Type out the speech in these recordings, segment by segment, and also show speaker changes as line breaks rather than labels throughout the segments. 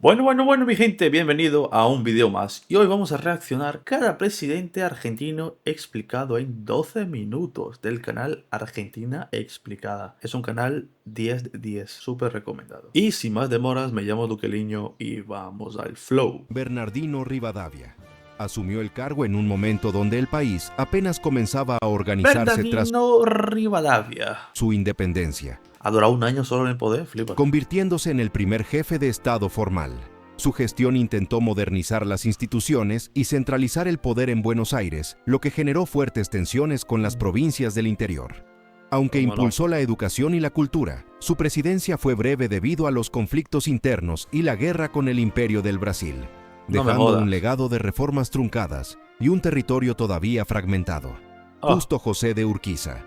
Bueno, mi gente, bienvenido a un video más. Y hoy vamos a reaccionar cada presidente argentino explicado en 12 minutos del canal Argentina Explicada. Es un canal 10 de 10, súper recomendado. Y sin más demoras, me llamo Duqueliño y vamos al flow.
Bernardino Rivadavia asumió el cargo en un momento donde el país apenas comenzaba a organizarse tras
Bernardino Rivadavia.
su independencia,
Ha durado un año solo en el poder, flipa.
convirtiéndose en el primer jefe de Estado formal. Su gestión intentó modernizar las instituciones y centralizar el poder en Buenos Aires, lo que generó fuertes tensiones con las provincias del interior. Aunque
¿Cómo no?
impulsó la educación y la cultura, su presidencia fue breve debido a los conflictos internos y la guerra con el Imperio del Brasil,
No me
dejando
jodas.
un legado de reformas truncadas y un territorio todavía fragmentado.
Ah.
Justo José de Urquiza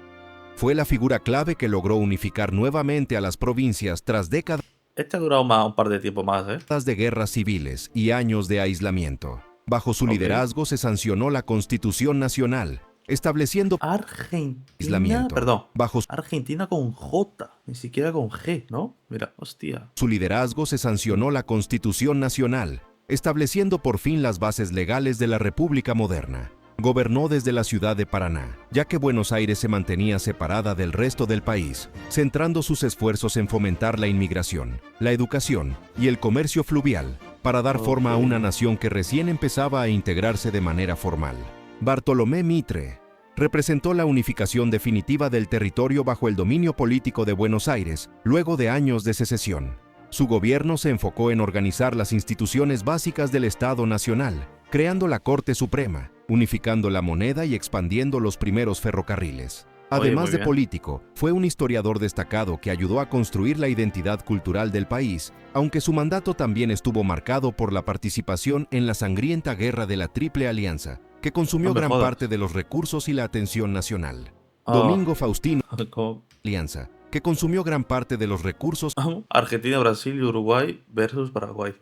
fue la figura clave que logró unificar nuevamente a las provincias tras décadas
Este ha durado un par de tiempo más, ¿eh?
de guerras civiles y años de aislamiento. Bajo su
Ok.
liderazgo se sancionó la Constitución Nacional, estableciendo
Argentina,
aislamiento.
perdón,
Bajo
Argentina con J, ni siquiera con G, ¿no? Mira, hostia.
su liderazgo se sancionó la Constitución Nacional, estableciendo por fin las bases legales de la República moderna. Gobernó desde la ciudad de Paraná, ya que Buenos Aires se mantenía separada del resto del país, centrando sus esfuerzos en fomentar la inmigración, la educación y el comercio fluvial, para dar forma a una nación que recién empezaba a integrarse de manera formal. Bartolomé Mitre representó la unificación definitiva del territorio bajo el dominio político de Buenos Aires, luego de años de secesión. Su gobierno se enfocó en organizar las instituciones básicas del Estado Nacional, creando la Corte Suprema, unificando la moneda y expandiendo los primeros ferrocarriles. Además
muy
de
bien.
político, fue un historiador destacado que ayudó a construir la identidad cultural del país, aunque su mandato también estuvo marcado por la participación en la sangrienta guerra de la Triple Alianza, que consumió
No me
gran
jodas.
parte de los recursos y la atención nacional.
Ah.
Domingo Faustino
Como
Alianza, que consumió gran parte de los recursos
Argentina, Brasil y Uruguay versus Paraguay.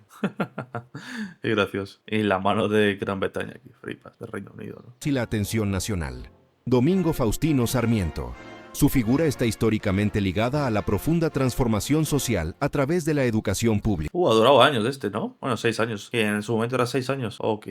Qué gracioso. Y la mano de Gran Bretaña aquí, flipas, de Reino Unido, ¿no?
y la atención nacional. Domingo Faustino Sarmiento. Su figura está históricamente ligada a la profunda transformación social a través de la educación pública.
Ha durado años este, ¿no? Bueno, 6 años. Y en su momento era 6 años. Ok.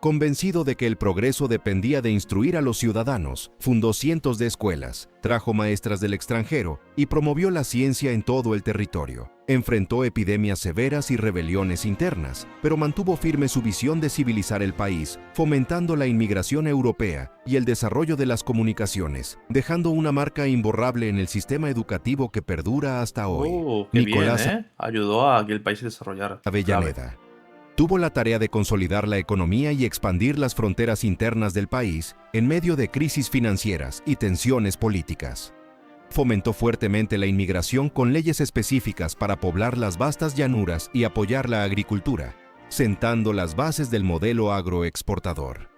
Convencido de que el progreso dependía de instruir a los ciudadanos, fundó cientos de escuelas, trajo maestras del extranjero y promovió la ciencia en todo el territorio. Enfrentó epidemias severas y rebeliones internas, pero mantuvo firme su visión de civilizar el país, fomentando la inmigración europea y el desarrollo de las comunicaciones, dejando una marca imborrable en el sistema educativo que perdura hasta hoy.
Qué
Nicolás
bien, ¿eh? Ayudó a que el país se desarrollara.
Avellaneda tuvo la tarea de consolidar la economía y expandir las fronteras internas del país en medio de crisis financieras y tensiones políticas. Fomentó fuertemente la inmigración con leyes específicas para poblar las vastas llanuras y apoyar la agricultura, sentando las bases del modelo agroexportador.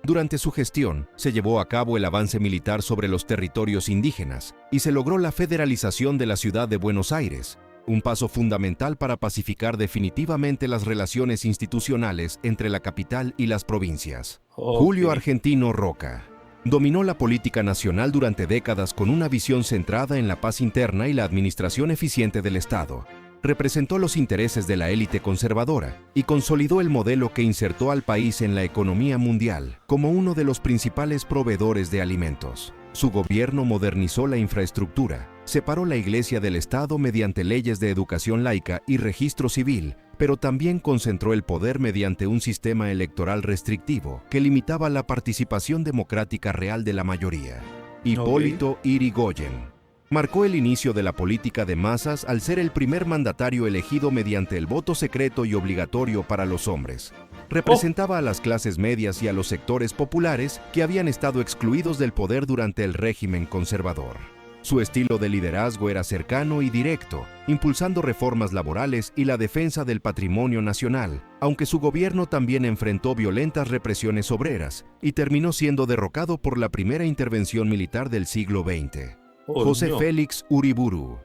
Durante su gestión, se llevó a cabo el avance militar sobre los territorios indígenas y se logró la federalización de la ciudad de Buenos Aires, un paso fundamental para pacificar definitivamente las relaciones institucionales entre la capital y las provincias. Julio Argentino Roca dominó la política nacional durante décadas con una visión centrada en la paz interna y la administración eficiente del Estado. Representó los intereses de la élite conservadora y consolidó el modelo que insertó al país en la economía mundial como uno de los principales proveedores de alimentos. Su gobierno modernizó la infraestructura, separó la Iglesia del Estado mediante leyes de educación laica y registro civil, pero también concentró el poder mediante un sistema electoral restrictivo que limitaba la participación democrática real de la mayoría. Hipólito Yrigoyen marcó el inicio de la política de masas al ser el primer mandatario elegido mediante el voto secreto y obligatorio para los hombres. Representaba a las clases medias y a los sectores populares que habían estado excluidos del poder durante el régimen conservador. Su estilo de liderazgo era cercano y directo, impulsando reformas laborales y la defensa del patrimonio nacional, aunque su gobierno también enfrentó violentas represiones obreras y terminó siendo derrocado por la primera intervención militar del siglo XX. José Félix Uriburu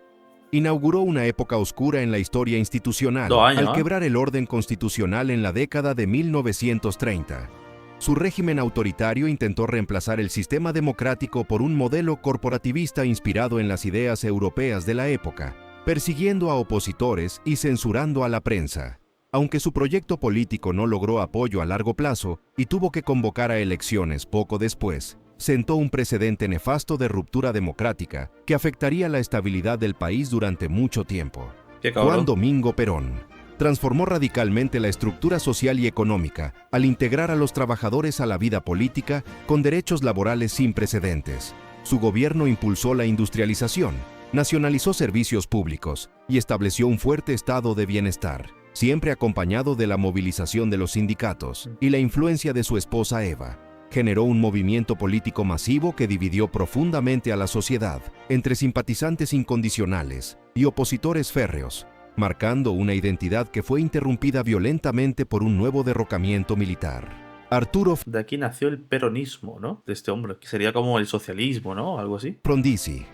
inauguró una época oscura en la historia institucional al quebrar el orden constitucional en la década de 1930. Su régimen autoritario intentó reemplazar el sistema democrático por un modelo corporativista inspirado en las ideas europeas de la época, persiguiendo a opositores y censurando a la prensa. Aunque su proyecto político no logró apoyo a largo plazo y tuvo que convocar a elecciones poco después, sentó un precedente nefasto de ruptura democrática que afectaría la estabilidad del país durante mucho tiempo.
Qué cabrón.
Juan Domingo Perón transformó radicalmente la estructura social y económica al integrar a los trabajadores a la vida política con derechos laborales sin precedentes. Su gobierno impulsó la industrialización, nacionalizó servicios públicos y estableció un fuerte estado de bienestar, siempre acompañado de la movilización de los sindicatos y la influencia de su esposa Eva. Generó un movimiento político masivo que dividió profundamente a la sociedad entre simpatizantes incondicionales y opositores férreos, marcando una identidad que fue interrumpida violentamente por un nuevo derrocamiento militar. Arturo
De aquí nació el peronismo, ¿no? De este hombre, que sería como el socialismo, ¿no? Algo así.
Frondizi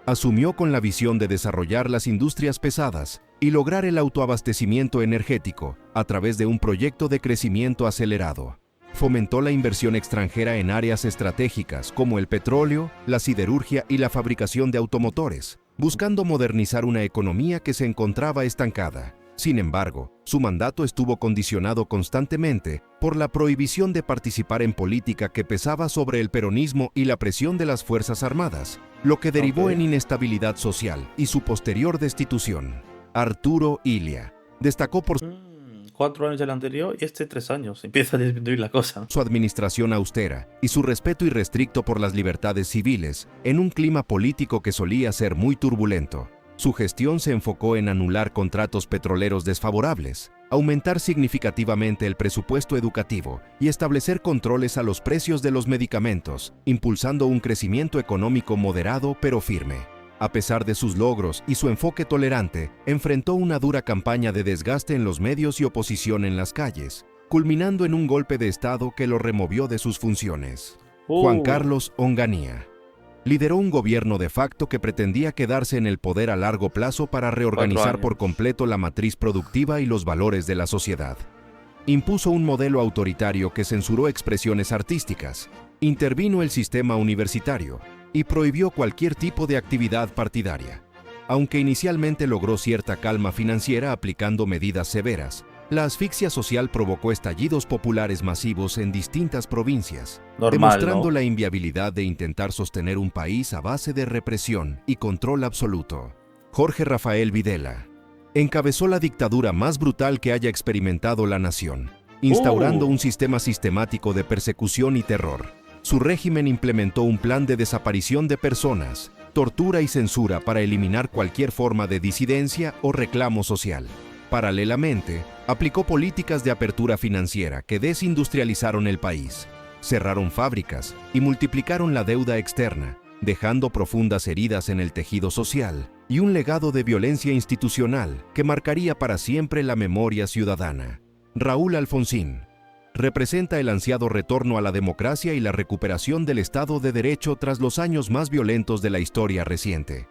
asumió con la visión de desarrollar las industrias pesadas y lograr el autoabastecimiento energético a través de un proyecto de crecimiento acelerado. Fomentó la inversión extranjera en áreas estratégicas como el petróleo, la siderurgia y la fabricación de automotores, buscando modernizar una economía que se encontraba estancada. Sin embargo, su mandato estuvo condicionado constantemente por la prohibición de participar en política que pesaba sobre el peronismo y la presión de las Fuerzas Armadas, lo que derivó en inestabilidad social y su posterior destitución. Arturo Illia destacó por
4 años del anterior y 3 años. Empieza a disminuir la cosa, ¿no?
su administración austera y su respeto irrestricto por las libertades civiles en un clima político que solía ser muy turbulento. Su gestión se enfocó en anular contratos petroleros desfavorables, aumentar significativamente el presupuesto educativo y establecer controles a los precios de los medicamentos, impulsando un crecimiento económico moderado pero firme. A pesar de sus logros y su enfoque tolerante, enfrentó una dura campaña de desgaste en los medios y oposición en las calles, culminando en un golpe de Estado que lo removió de sus funciones. Juan Carlos Onganía lideró un gobierno de facto que pretendía quedarse en el poder a largo plazo para reorganizar por completo la matriz productiva y los valores de la sociedad. Impuso un modelo autoritario que censuró expresiones artísticas, intervino el sistema universitario y prohibió cualquier tipo de actividad partidaria. Aunque inicialmente logró cierta calma financiera aplicando medidas severas, la asfixia social provocó estallidos populares masivos en distintas provincias, demostrando
¿no?
la inviabilidad de intentar sostener un país a base de represión y control absoluto. Jorge Rafael Videla encabezó la dictadura más brutal que haya experimentado la nación, instaurando un sistema sistemático de persecución y terror. Su régimen implementó un plan de desaparición de personas, tortura y censura para eliminar cualquier forma de disidencia o reclamo social. Paralelamente, aplicó políticas de apertura financiera que desindustrializaron el país, cerraron fábricas y multiplicaron la deuda externa, dejando profundas heridas en el tejido social y un legado de violencia institucional que marcaría para siempre la memoria ciudadana. Raúl Alfonsín representa el ansiado retorno a la democracia y la recuperación del Estado de Derecho tras los años más violentos de la historia reciente.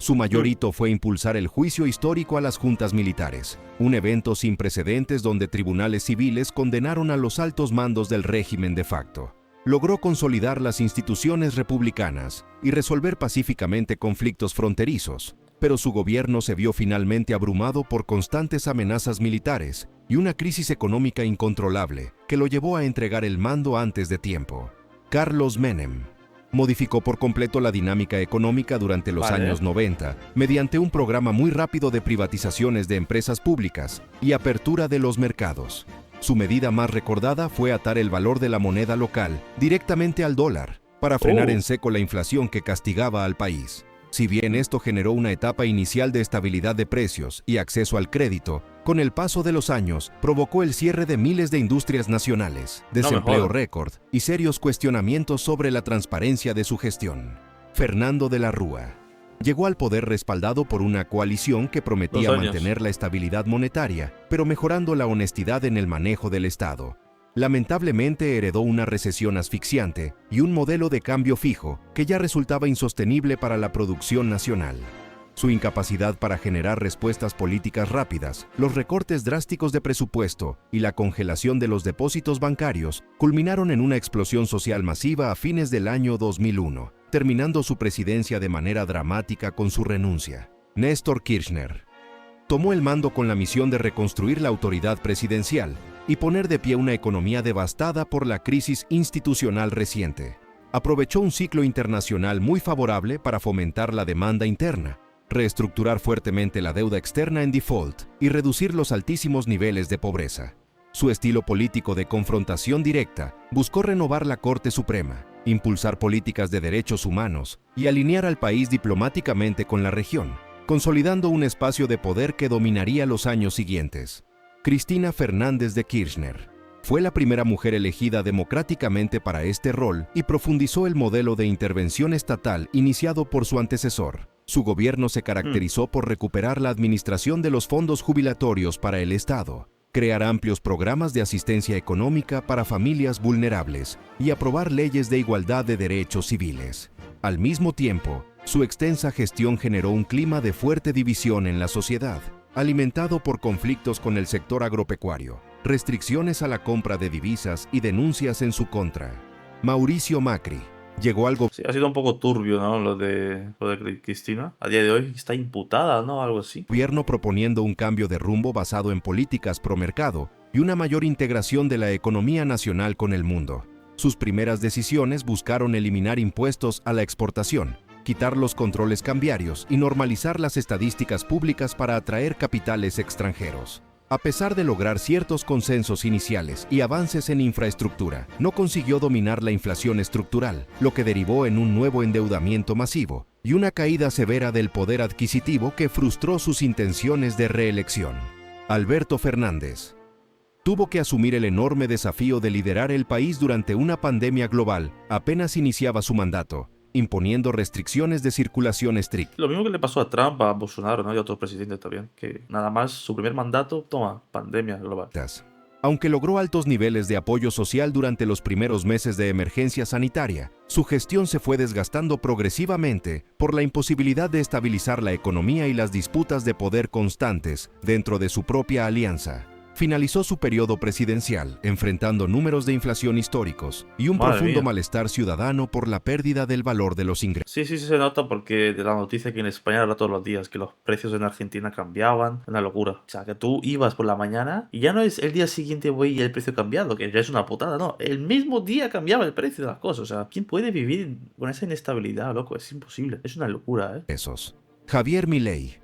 Su mayor hito fue impulsar el juicio histórico a las juntas militares, un evento sin precedentes donde tribunales civiles condenaron a los altos mandos del régimen de facto. Logró consolidar las instituciones republicanas y resolver pacíficamente conflictos fronterizos, pero su gobierno se vio finalmente abrumado por constantes amenazas militares y una crisis económica incontrolable que lo llevó a entregar el mando antes de tiempo. Carlos Menem modificó por completo la dinámica económica durante los años 90 mediante un programa muy rápido de privatizaciones de empresas públicas y apertura de los mercados. Su medida más recordada fue atar el valor de la moneda local directamente al dólar para frenar en seco la inflación que castigaba al país. Si bien esto generó una etapa inicial de estabilidad de precios y acceso al crédito, con el paso de los años provocó el cierre de miles de industrias nacionales, desempleo récord y serios cuestionamientos sobre la transparencia de su gestión. Fernando de la Rúa llegó al poder respaldado por una coalición que prometía mantener la estabilidad monetaria, pero mejorando la honestidad en el manejo del Estado. Lamentablemente heredó una recesión asfixiante y un modelo de cambio fijo que ya resultaba insostenible para la producción nacional. Su incapacidad para generar respuestas políticas rápidas, los recortes drásticos de presupuesto y la congelación de los depósitos bancarios culminaron en una explosión social masiva a fines del año 2001, terminando su presidencia de manera dramática con su renuncia. Néstor Kirchner tomó el mando con la misión de reconstruir la autoridad presidencial y poner de pie una economía devastada por la crisis institucional reciente. Aprovechó un ciclo internacional muy favorable para fomentar la demanda interna, reestructurar fuertemente la deuda externa en default y reducir los altísimos niveles de pobreza. Su estilo político de confrontación directa buscó renovar la Corte Suprema, impulsar políticas de derechos humanos y alinear al país diplomáticamente con la región, consolidando un espacio de poder que dominaría los años siguientes. Cristina Fernández de Kirchner fue la primera mujer elegida democráticamente para este rol y profundizó el modelo de intervención estatal iniciado por su antecesor. Su gobierno se caracterizó por recuperar la administración de los fondos jubilatorios para el Estado, crear amplios programas de asistencia económica para familias vulnerables y aprobar leyes de igualdad de derechos civiles. Al mismo tiempo, su extensa gestión generó un clima de fuerte división en la sociedad, alimentado por conflictos con el sector agropecuario, restricciones a la compra de divisas y denuncias en su contra. Mauricio Macri llegó al
Sí, ha sido un poco turbio, ¿no? Lo de Cristina. A día de hoy está imputada, ¿no? Algo así.
gobierno proponiendo un cambio de rumbo basado en políticas pro-mercado y una mayor integración de la economía nacional con el mundo. Sus primeras decisiones buscaron eliminar impuestos a la exportación, quitar los controles cambiarios y normalizar las estadísticas públicas para atraer capitales extranjeros. A pesar de lograr ciertos consensos iniciales y avances en infraestructura, no consiguió dominar la inflación estructural, lo que derivó en un nuevo endeudamiento masivo y una caída severa del poder adquisitivo que frustró sus intenciones de reelección. Alberto Fernández tuvo que asumir el enorme desafío de liderar el país durante una pandemia global apenas iniciaba su mandato, imponiendo restricciones de circulación estrictas.
Lo mismo que le pasó a Trump, a Bolsonaro, ¿no? Y a otros presidentes también. Que nada más su primer mandato, toma, pandemia global.
Aunque logró altos niveles de apoyo social durante los primeros meses de emergencia sanitaria, su gestión se fue desgastando progresivamente por la imposibilidad de estabilizar la economía y las disputas de poder constantes dentro de su propia alianza. Finalizó su periodo presidencial enfrentando números de inflación históricos y un
Madre
profundo
mía.
malestar ciudadano por la pérdida del valor de los ingresos.
Sí, sí, sí se nota porque de la noticia que en España era todos los días, que los precios en Argentina cambiaban, una locura. O sea, que tú ibas por la mañana y ya no es el día siguiente voy y el precio cambiado, que ya es una putada, no. El mismo día cambiaba el precio de las cosas. O sea, ¿quién puede vivir con esa inestabilidad, loco? Es imposible. Es una locura, ¿eh?
Javier Milei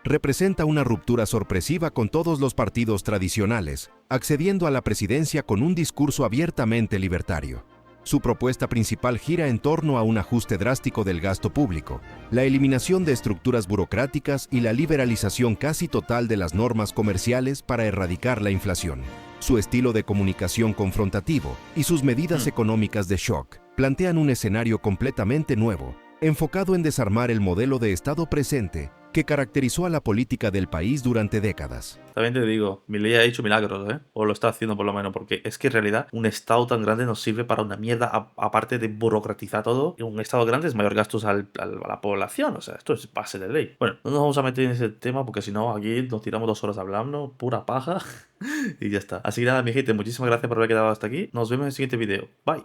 representa una ruptura sorpresiva con todos los partidos tradicionales, accediendo a la presidencia con un discurso abiertamente libertario. Su propuesta principal gira en torno a un ajuste drástico del gasto público, la eliminación de estructuras burocráticas y la liberalización casi total de las normas comerciales para erradicar la inflación. Su estilo de comunicación confrontativo y sus medidas económicas de shock plantean un escenario completamente nuevo, enfocado en desarmar el modelo de Estado presente que caracterizó a la política del país durante décadas.
También te digo, Milei ha hecho milagros, ¿eh? O lo está haciendo por lo menos, porque es que en realidad un estado tan grande no sirve para una mierda, aparte de burocratizar todo. Y un estado grande es mayor gastos a la población, o sea, esto es base de ley. Bueno, no nos vamos a meter en ese tema porque si no, aquí nos tiramos 2 horas hablando, pura paja, y ya está. Así que nada, mi gente, muchísimas gracias por haber quedado hasta aquí. Nos vemos en el siguiente video. Bye.